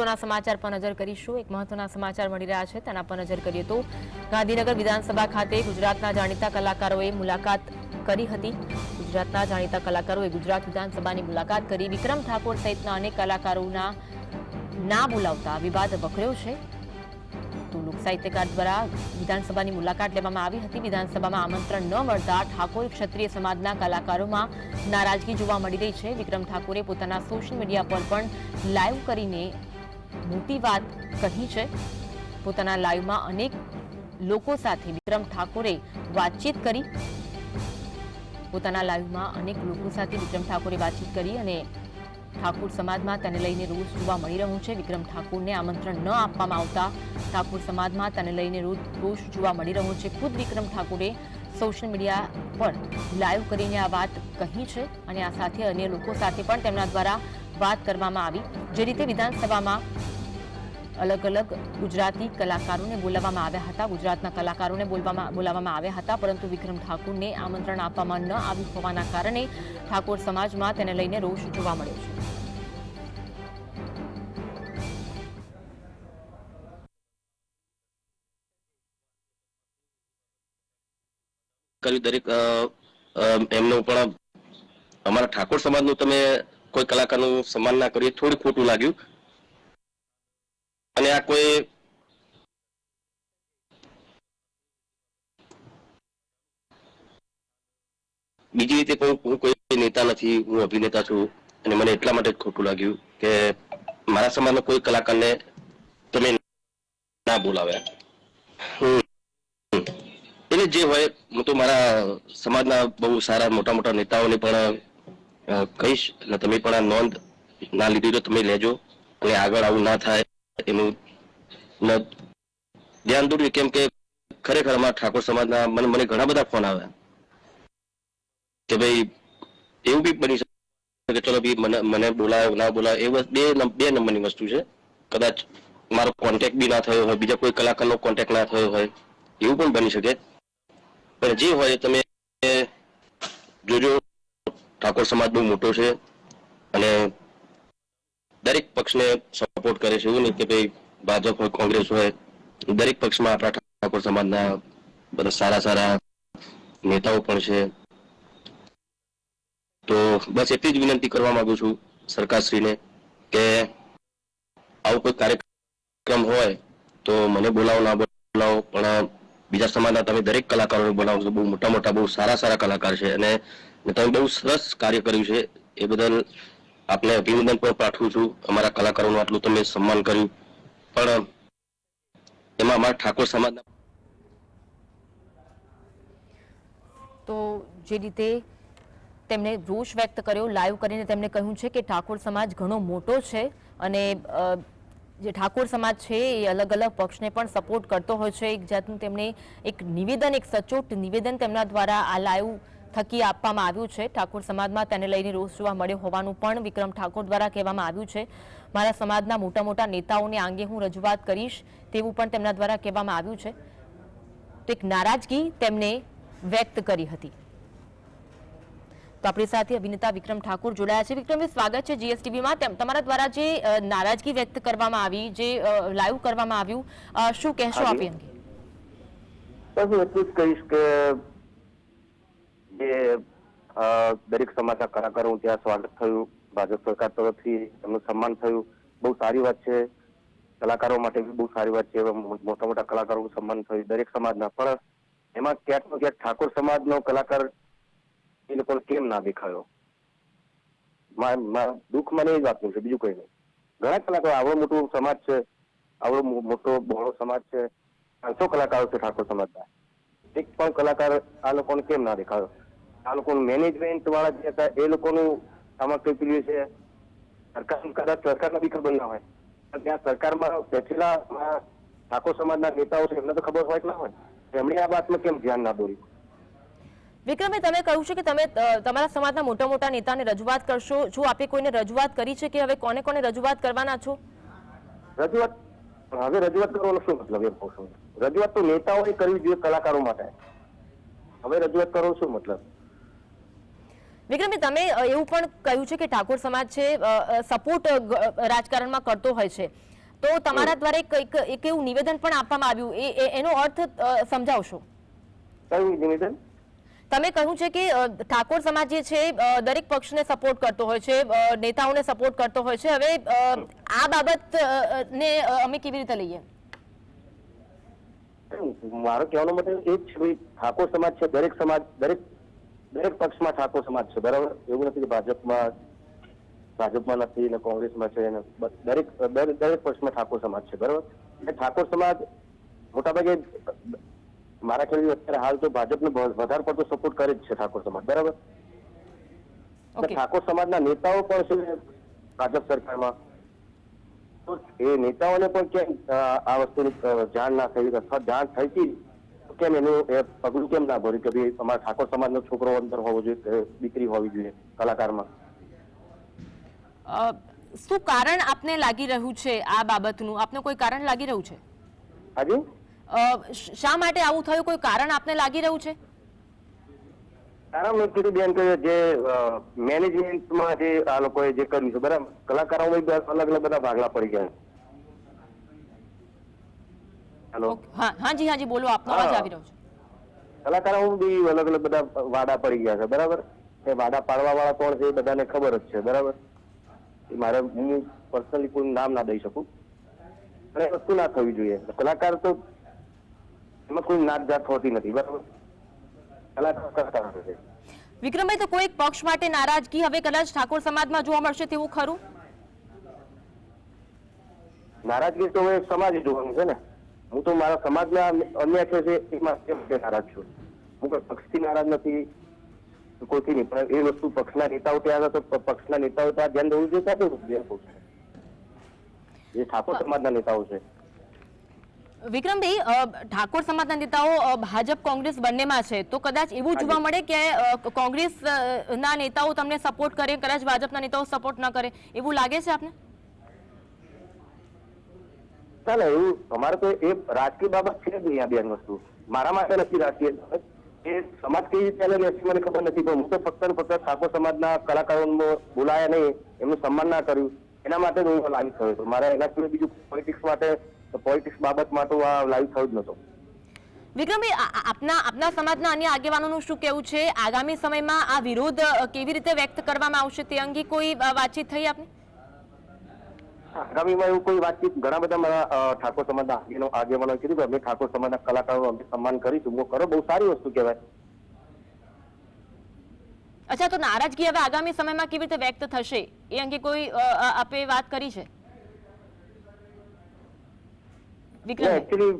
સમાચાર પર નજર કરીશું। એક મહત્વના સમાચાર મળી રહ્યા છે તેના પર નજર કરીએ તો ગાંધીનગર વિધાનસભા ખાતે ગુજરાતના જાણીતા કલાકારોએ મુલાકાત કરી હતી। ગુજરાતના જાણીતા કલાકારોએ ગુજરાત વિધાનસભાની મુલાકાત કરી વિક્રમ ઠાકોર સહિતના અનેક કલાકારોના ના બોલાવતા વિવાદ વકર્યો છે। તો લોક સાહિત્યકાર દ્વારા વિધાનસભાની મુલાકાત લેવામાં આવી હતી। વિધાનસભામાં આમંત્રણ ન મળતા ઠાકોર ક્ષત્રિય સમાજના કલાકારોમાં નારાજગી જોવા મળી રહી છે। વિક્રમ ઠાકોરે પોતાના સોશિયલ મીડિયા પર પણ લાઈવ કરીને મોટી વાત કહી છે। પોતાના લાઈવમાં અનેક લોકો સાથે વિક્રમ ઠાકોરે વાતચીત કરી। પોતાના લાઈવમાં અનેક લોકો સાથે વિક્રમ ઠાકોરે વાતચીત કરી અને ઠાકોર સમાજમાં તેને લઈને રોષ જોવા મળી રહ્યું છે। વિક્રમ ઠાકોરને આમંત્રણ ન આપવામાં આવતા ઠાકોર સમાજમાં તેને લઈને રોષ જોવા મળી રહ્યો છે। ખુદ વિક્રમ ઠાકોરે સોશિયલ મીડિયા પર લાઈવ કરીને આ વાત કહી છે અને આ સાથે અન્ય લોકો સાથે પણ તેમના દ્વારા વાત કરવામાં આવી। જે રીતે વિધાનસભામાં અલગ અલગ ગુજરાતી કલાકારોને બોલાવવામાં આવ્યા હતા, ગુજરાતના કલાકારોને બોલાવવામાં આવ્યા હતા, પરંતુ વિક્રમ ઠાકોરને આમંત્રણ આપવામાં ન આવ્યું હોવાના કારણે ઠાકોર સમાજમાં તેને લઈને રોષ જોવા મળ્યો છે। દરેક એમનું પણ અમારા ઠાકોર સમાજનું તમે કોઈ કલાકારનું સન્માન ના કર્યું, થોડું ખોટું લાગ્યું। અને આ કોઈ બીજી રીતે કોઈ નેતા નથી, હું અભિનેતા છું અને મને એટલા માટે જ ખોટું લાગ્યું કે મારા સમાજના કોઈ કલાકારને તમે ના બોલાવ્યા। એટલે જે હોય, હું તો મારા સમાજના બહુ સારા મોટા મોટા નેતાઓને પણ કહીશ અને તમે પણ આ નોંધ ના લીધી તો તમે લેજો અને આગળ આવું ના થાય એનું ધ્યાન દોર્યું। કેમ કે ખરેખર અમારા ઠાકોર સમાજના મને ઘણા બધા ફોન આવ્યા કે ભાઈ એવું બી બની શકે કે ચલો ભાઈ મને બોલાયો ના બોલાયો, એ બે નંબરની વસ્તુ છે। કદાચ મારો કોન્ટેક્ટ બી ના થયો હોય, બીજા કોઈ કલાકારનો કોન્ટેક્ટ ના થયો હોય, એવું પણ બની શકે। પણ જે હોય તમે જોજો, ઠાકોર સમાજ બહુ મોટો છે અને દરેક પક્ષને સપોર્ટ કરે છે। એવું નહીં કે ભાઈ ભાજપ હોય કોંગ્રેસ હોય, દરેક પક્ષમાં આપણા ઠાકોર સમાજના બધા સારા સારા નેતાઓ પણ છે। તો બસ એટલી જ વિનંતી કરવા માંગુ છું સરકારશ્રીને કે આવું કોઈ કાર્યક્રમ હોય તો મને બોલાવો ના બોલાવો, પણ બીજા સમાજના તમે દરેક કલાકારોને બોલાવો છો। બહુ મોટા મોટા બહુ સારા સારા કલાકાર છે અને તમે બહુ સરસ કાર્ય કર્યું છે, એ બદલ આપને અભિનંદન પણ પાઠવું છું। અમારા કલાકારોનું આટલું તમે સન્માન કર્યું, પણ એમાં અમારા ઠાકોર સમાજના તો જે રીતે તેમણે રોષ વ્યક્ત કર્યો, લાઈવ કરીને તેમણે કહ્યું છે કે ઠાકોર સમાજ ઘણો મોટો છે અને જે ઠાકોર સમાજ છે એ અલગ અલગ પક્ષને પણ સપોર્ટ કરતો હોય છે। એક જાતનું તેમણે એક નિવેદન, એક સચોટ નિવેદન તેમના દ્વારા આ લાઈવ થકી આપવામાં આવ્યું છે। ઠાકોર સમાજમાં તેને લઈને રોષ જોવા મળ્યો હોવાનું પણ વિક્રમ ઠાકોર દ્વારા કહેવામાં આવ્યું છે। મારા સમાજના મોટા મોટા નેતાઓને આંગે હું રજૂઆત કરીશ તેવું પણ તેમના દ્વારા કહેવામાં આવ્યું છે। તો એક નારાજગી તેમણે વ્યક્ત કરી હતી। તો આપણી સાથે અભિનેતા વિક્રમ ઠાકોર જોડાયા છે। વિક્રમ, સ્વાગત છે જીએસટીવીમાં। તમારા દ્વારા જે નારાજગી વ્યક્ત કરવામાં આવી, જે લાઈવ કરવામાં આવ્યું, શું કહેશો આપ એ અંગે? બસ હું એટલું જ કહીશ કે જે દરેક સમાજના કલાકારો ત્યાં સ્વાગત થયું, ભાજપ સરકાર તરફથી એમનું સન્માન થયું, બહુ સારી વાત છે। કલાકારો માટે બી બહુ સારી વાત છે, મોટા મોટા કલાકારોનું સન્માન થયું દરેક સમાજના, પણ એમાં ક્યાંક ને ક્યાંક ઠાકોર સમાજનો કલાકાર એ લોકોને કેમ ના દેખાયો? દુઃખ મને એ જ વાતનું છે, બીજું કઈ નહીં। ઘણા કલાકારો, આવડો મોટો સમાજ છે, આવડો મોટો બહોળો સમાજ છે, 500 કલાકારો છે ઠાકોર સમાજના, એક પણ કલાકાર આ લોકોને કેમ ના દેખાયો? આ લોકોનું મેનેજમેન્ટ વાળા જે હતા એ લોકોનું આમાં કઈ પીડ્યું છે, કદાચ સરકારને બી ખબર ના હોય, પણ ત્યાં સરકારમાં બેઠેલા ઠાકોર સમાજના નેતાઓ છે એમને તો ખબર હોય કે ના હોય, એમણે આ વાતમાં કેમ ધ્યાન ના દોર્યું? વિક્રમે, તમે કહ્યું છે કે તમે તમારા સમાજના મોટા મોટા નેતાને રજૂઆત કરશો, જો આપે કોઈને રજૂઆત કરી છે કે હવે કોને કોને રજૂઆત કરવાના છો? રજૂઆત હવે રજૂઆત કરવાનો શું મતલબ? એમ કહું છું, રજૂઆત તો નેતાઓએ કરવી જોઈએ કલાકારો માટે, હવે રજૂઆત કરવાનો શું મતલબ? વિક્રમે, તમે એવું પણ કહ્યું છે કે ઠાકોર સમાજ છે સપોર્ટ રાજકારણમાં કરતો હોય છે, તો તમારા દ્વારા એક એવું નિવેદન પણ આપવામાં આવ્યું, એનો અર્થ સમજાવશો? કયું નિવેદન? તમે કહ્યું છે કે ઠાકોર સમાજ જે છે દરેક પક્ષને સપોર્ટ કરતો હોય છે, નેતાઓને સપોર્ટ કરતો હોય છે. હવે આ બાબત ને અમે કેવી રીતે લઈએ? મારો કહેવાનો મતલબ એ જ છે ભાઈ, ઠાકોર સમાજ છે, દરેક સમાજ, દરેક પક્ષમાં ઠાકોર સમાજ છે, બરાબર? એવું નથી કે ભાજપમાં નથી ને કોંગ્રેસમાં છે ને, દરેક પક્ષમાં ઠાકોર સમાજ છે, બરાબર? એટલે ઠાકોર સમાજ મોટાભાગે મારા ખ્યાલથી અત્યારે હાલ તો ભાજપને વધારે પડતો સપોર્ટ કરે જ છે ઠાકોર સમાજ, બરાબર? ઠાકોર સમાજના નેતાઓ પણ છે ભાજપ સરકારમાં, તો એ નેતાઓને પણ કેમ આ વસ્તુની જાણ ના થઈ, અથવા જાણ થઈ હતી કેમ એનું પગલું કેમ ના ભર્યું કે ભાઈ અમારા ઠાકોર સમાજનો છોકરો અંદર હોવો જોઈએ, દીકરી હોવી જોઈએ કલાકારમાં? શું કારણ આપને લાગી રહ્યું છે આ બાબતનું? આપને કોઈ કારણ લાગી રહ્યું છે? હાજી, શા માટે આવું થયું? કોઈ કારણ આપને લાગી રહ્યું છે? કારણ મેં કીધું બેન કે જે મેનેજમેન્ટમાં જે આ લોકોએ જે કર્યું છે, બરાબર, કલાકારોમાં અલગ અલગ બધા ભાગલા પડી ગયા. હેલો, હાજી હાજી બોલો, આપનો અવાજ આવી રહ્યો છે. કલાકારો બી અલગ અલગ બધા વાડા પડી ગયા છે, બરાબર? એ વાડા પાડવા વાળા કોણ છે એ બધાને ખબર જ છે, બરાબર? મારે હું પર્સનલી કોઈ નામ ના દઈ શકું, પણ એ વસ્તુ ના થવી જોઈએ. કલાકાર તો એમાં કોઈ નાત જાત હોતી નથી, બરાબર? કલાકાર કલાકાર છે. વિક્રમભાઈ, તો કોઈ પક્ષ માટે નારાજગી હવે કદાચ ઠાકોર સમાજમાં જોવા મળશે તેવું ખરું? નારાજગી તો હવે સમાજ જોવાનું છે ને. હું તો મારા સમાજના અન્ય છે એમાં નારાજ છું. હું કોઈ પક્ષથી નારાજ નથી, કોઈથી નહીં, પણ એ વસ્તુ પક્ષના નેતાઓ ત્યાં તો પક્ષના નેતાઓ ત્યાં ધ્યાન દેવું જોઈએ, ત્યાં જે ઠાકોર સમાજના નેતાઓ છે. વિક્રમભાઈ, ઠાકોર સમાજના નેતાઓ ભાજપ કોંગ્રેસ બંનેમાં છે, તો કદાચ એવું જોવા મળે કે કોંગ્રેસ ના નેતાઓ તમને સપોર્ટ કરે, કદાચ ભાજપના નેતાઓ સપોર્ટ ન કરે, એવું લાગે છે આપને? ચાલે, એવું અમારે તો એ રાજકીય બાબત છે જ નહીં. આ બેન વસ્તુ મારા માટે નથી રાજકીય બાબત. એ સમાજ કઈ રીતે અલગ રહેશે મને ખબર નથી, પણ હું તો ફક્ત ને ફક્ત ઠાકોર સમાજના કલાકારોને બોલાયા નહીં, એમનું સન્માન ના કર્યું, એના માટે હું લાઈવ થયો હતો. મારે એના સિવાય બીજું પોલિટિક્સ બાબત માટે આ લાઈવ થયું જ નતો. વિક્રમભાઈ, આપના સમાજના અન્ય આગેવાનોનું શું કેવું છે? આગામી સમયમાં આ વિરોધ કેવી રીતે વ્યક્ત કરવામાં આવશે તે અંગે કોઈ વાતચીત થઈ આપને? આગામીમાં એવું કોઈ વાતચીત, ઘણા બધા મારા ઠાકોર સમાજના આગેવાનો કીધું કે અમે ઠાકોર સમાજના કલાકારોનું અમે સન્માન કરીશું. હું કરો, બહુ સારી વસ્તુ કહેવાય. અચ્છા, તો નારાજગી હવે આગામી સમયમાં કેવી રીતે વ્યક્ત થશે એ અંગે કોઈ આપે વાત કરી છે? એકચ્યુઅલી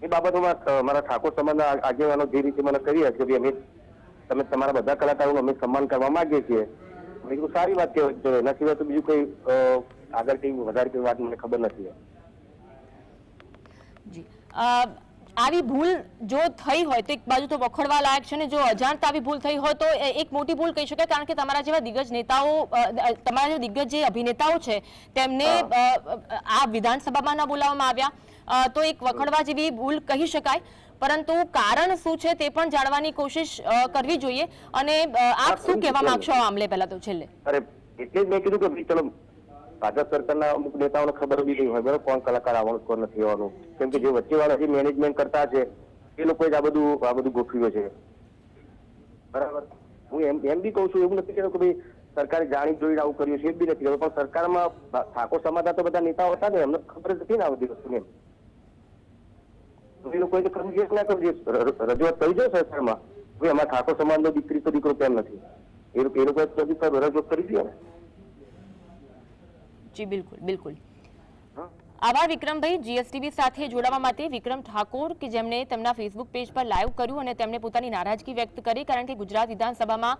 એ બાબતોમાં મારા ઠાકોર સમાજના આગેવાનો જે રીતે મને કરી છે કે અમે તમે તમારા બધા કલાકારોનું અમે સન્માન કરવા માંગીએ છીએ, બીજું સારી વાત કહેવાય. એના સિવાય તો બીજું કોઈ આગળ કઈ વધારે કઈ વાત મને ખબર નથી. જી, આવી ભૂલ જો થઈ હોય તો એક બાજુ તો વખોડવા લાયક છે ને, જો અજાણતા આવી ભૂલ થઈ હોય તો એક મોટી ભૂલ કહી શકાય, કારણ કે તમારા જેવા દિગ્ગજ નેતાઓ, તમારા જેવા દિગ્ગજ જે અભિનેતાઓ છે તેમને આ વિધાનસભામાં ન બોલાવવામાં આવ્યા તો એક વખોડવા જેવી ભૂલ કહી શકાય. પરંતુ કારણ શું છે તે પણ જાણવાની કોશિશ કરવી જોઈએ. અને આપ શું કહેવા માંગશો આ મામલે? પહેલા તો છેલ્લે એટલે જ મેં કીધું કે ભાઈ ચલો, ભાજપ સરકારના અમુક નેતાઓને ખબર બી નહીં હોય, બરાબર, કોણ કલાકાર આવવાનું કોણ નથી આવવાનું, કેમ કે જે વચ્ચેવાળા જે મેનેજમેન્ટ કરતા છે એ લોકોએ જ આ બધું ગોઠવ્યું છે, બરાબર? હું એમ બી કઉ છું, એવું નથી કહેતો કે ભાઈ સરકારે જાણી જોઈને આવું કર્યું છે, એ બી નથી કહેતો, પણ સરકારમાં ઠાકોર સમાજના તો બધા નેતાઓ હતા ને, એમને ખબર જ હતી ને આ બધી વસ્તુને. એ લોકોએ તો કરવું જોઈએ, ના કરવું જોઈએ, રજૂઆત કરી જાય સરકારમાં, ભાઈ અમારા ઠાકોર સમાજનો દીકરી તો દીકરો કેમ નથી, એ લોકોએ રજૂઆત કરી દે ને. જી બિલકુલ બિલકુલ. આભાર વિક્રમભાઈ, જીએસટીવી સાથે જોડાવા માટે. વિક્રમ ઠાકોર કે જેમણે તેમના ફેસબુક પેજ પર લાઈવ કર્યું અને તેમણે પોતાની નારાજગી વ્યક્ત કરી, કારણ કે ગુજરાત વિધાનસભામાં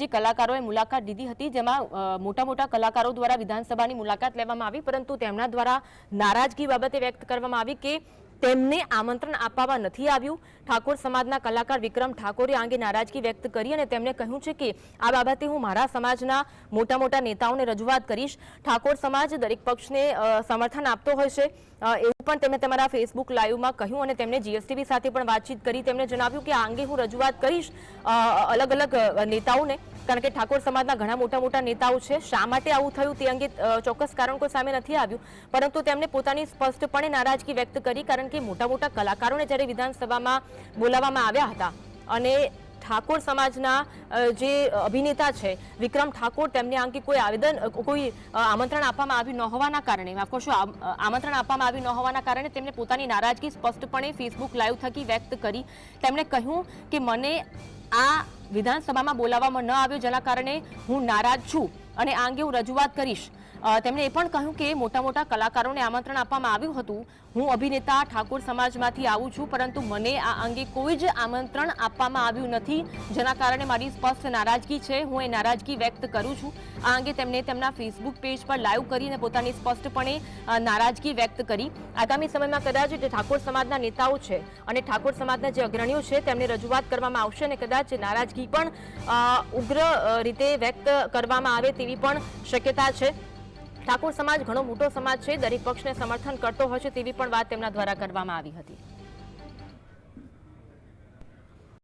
જે કલાકારોએ મુલાકાત લીધી હતી જેમાં મોટા મોટા કલાકારો દ્વારા વિધાનસભાની મુલાકાત લેવામાં આવી, પરંતુ તેમના દ્વારા નારાજગી બાબતે વ્યક્ત કરવામાં આવી કે તેમને આમંત્રણ આપવામાં નથી આવ્યું. ઠાકોર સમાજના કલાકાર વિક્રમ ઠાકોરે આ અંગે નારાજગી વ્યક્ત કરી અને તેમણે કહ્યું છે કે આ બાબતે હું મારા સમાજના મોટા મોટા નેતાઓને રજૂઆત કરીશ. ઠાકોર સમાજ દરેક પક્ષને સમર્થન આપતો હોય છે એવું પણ તેમણે તમારા ફેસબુક લાઈવમાં કહ્યું અને તેમણે જીએસટીવી સાથે પણ વાતચીત કરી. તેમણે જણાવ્યું કે આ અંગે હું રજૂઆત કરીશ અલગ અલગ નેતાઓને, કારણ કે ઠાકોર સમાજના ઘણા મોટા મોટા નેતાઓ છે. શા માટે આવું થયું તે અંગે ચોક્કસ કારણ કોઈ સામે નથી આવ્યું, પરંતુ તેમણે પોતાની સ્પષ્ટપણે નારાજગી વ્યક્ત કરી, કારણ કે મોટા મોટા કલાકારોને જ્યારે વિધાનસભામાં બોલાવવામાં આવ્યા હતા અને ઠાકોર સમાજના જે અભિનેતા છે વિક્રમ ઠાકોર, તેમને અંગે કોઈ આમંત્રણ આપવામાં આવ્યું ન હોવાના કારણે, માફ કરશો, આમંત્રણ આપવામાં આવ્યું ન હોવાના કારણે તેમણે પોતાની નારાજગી સ્પષ્ટપણે ફેસબુક લાઈવ થકી વ્યક્ત કરી. તેમણે કહ્યું કે મને આ વિધાનસભામાં બોલાવવામાં ન આવ્યો, જેના કારણે હું નારાજ છું અને આ અંગે હું રજૂઆત કરીશ. તેમણે એ પણ કહ્યું કે મોટા મોટા કલાકારોને આમંત્રણ આપવામાં આવ્યું હતું. હું અભિનેતા ઠાકોર સમાજમાંથી આવું છું, પરંતુ મને આ અંગે કોઈ જ આમંત્રણ આપવામાં આવ્યું નથી, જેના કારણે મારી સ્પષ્ટ નારાજગી છે. હું એ નારાજગી વ્યક્ત કરું છું. આ અંગે તેમણે તેમના ફેસબુક પેજ પર લાઈવ કરીને પોતાની સ્પષ્ટપણે નારાજગી વ્યક્ત કરી. આગામી સમયમાં કદાચ જે ઠાકોર સમાજના નેતાઓ છે અને ઠાકોર સમાજના જે અગ્રણીઓ છે તેમને રજૂઆત કરવામાં આવશે અને કદાચ નારાજગી પણ ઉગ્ર રીતે વ્યક્ત કરવામાં આવે તેવી પણ શક્યતા છે. ઠાકોર સમાજ ઘણો મોટો સમાજ છે, દરેક પક્ષને સમર્થન કરતો હશે તેવી પણ વાત તેમના દ્વારા કરવામાં આવી હતી.